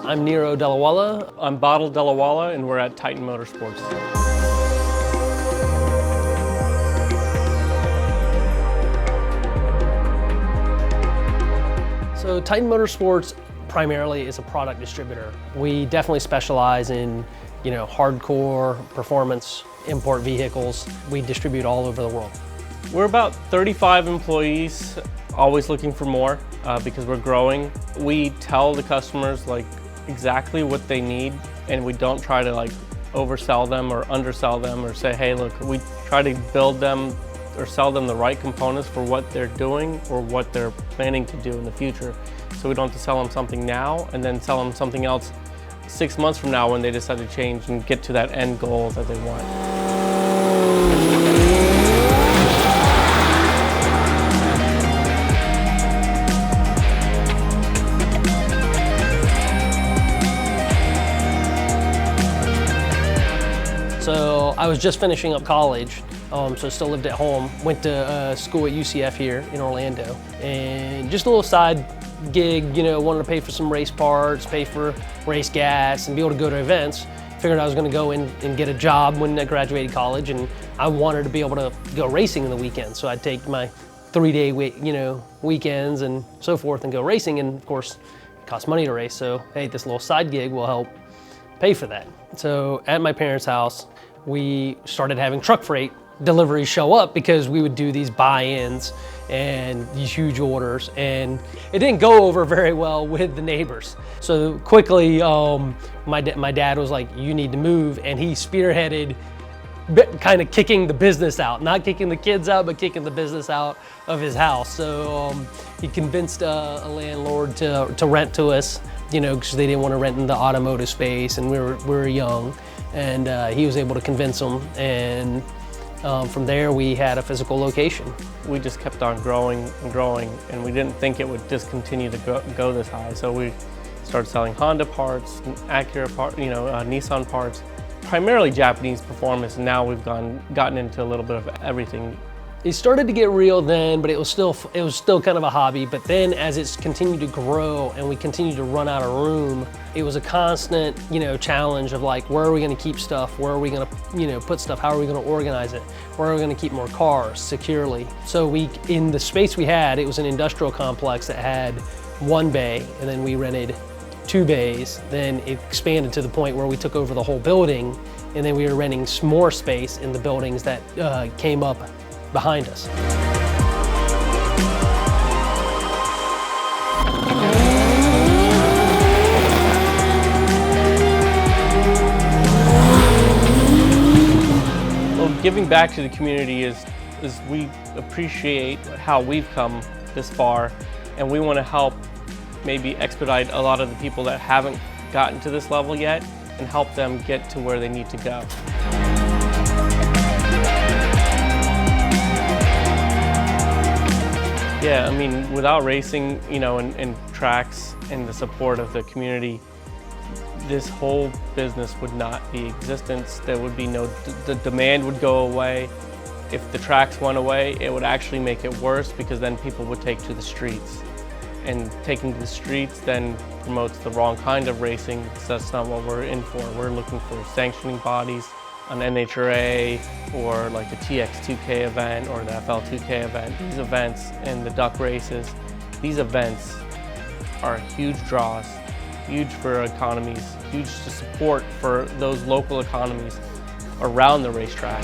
I'm Nero Delawala. I'm Bottle Delawala, and we're at Titan Motorsports. So Titan Motorsports primarily is a product distributor. We definitely specialize in, hardcore performance import vehicles. We distribute all over the world. We're about 35 employees, always looking for more because we're growing. We tell the customers exactly what they need, and we don't try to oversell them or undersell them or say, hey, look, we try to build them or sell them the right components for what they're doing or what they're planning to do in the future. So we don't have to sell them something now and then sell them something else 6 months from now when they decide to change and get to that end goal that they want. So I was just finishing up college, so still lived at home. Went to school at UCF here in Orlando, and just a little side gig, wanted to pay for some race parts, pay for race gas, and be able to go to events. Figured I was going to go in and get a job when I graduated college, and I wanted to be able to go racing in the weekends. So I'd take my 3-day weekends and so forth and go racing, and of course it costs money to race. So hey, this little side gig will help pay for that. So at my parents' house, we started having truck freight deliveries show up because we would do these buy-ins and these huge orders, and it didn't go over very well with the neighbors. So quickly, my dad was like, you need to move, and he spearheaded kind of kicking the business out, not kicking the kids out, but kicking the business out of his house. So he convinced a landlord to rent to us, because they didn't want to rent in the automotive space, and we were young, and he was able to convince them, and from there we had a physical location. We just kept on growing and growing, and we didn't think it would just continue to go this high. So we started selling Honda parts, Acura parts, Nissan parts, primarily Japanese performance, and now we've gotten into a little bit of everything. It started to get real then, but it was still kind of a hobby. But then as it's continued to grow and we continued to run out of room, it was a constant, challenge of where are we going to keep stuff? Where are we going to, put stuff? How are we going to organize it? Where are we going to keep more cars securely? So in the space we had, it was an industrial complex that had 1 bay, and then we rented 2 bays. Then it expanded to the point where we took over the whole building, and then we were renting more space in the buildings that came up behind us. Well, giving back to the community is we appreciate how we've come this far, and we want to help maybe expedite a lot of the people that haven't gotten to this level yet and help them get to where they need to go. Yeah, I mean, without racing, and tracks and the support of the community, this whole business would not be existence. There would be the demand would go away. If the tracks went away, it would actually make it worse because then people would take to the streets. And taking to the streets then promotes the wrong kind of racing, because that's not what we're in for. We're looking for sanctioning bodies, an NHRA, or the TX2K event or the FL2K event. These events and the duck races, these events are huge draws, huge for economies, huge to support for those local economies around the racetrack.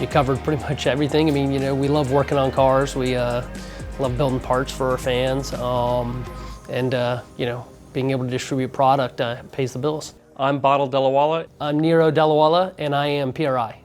You covered pretty much everything. I mean, we love working on cars. We love building parts for our fans, and being able to distribute product pays the bills. I'm Bottle Delawala. I'm Nero Delawala, and I am PRI.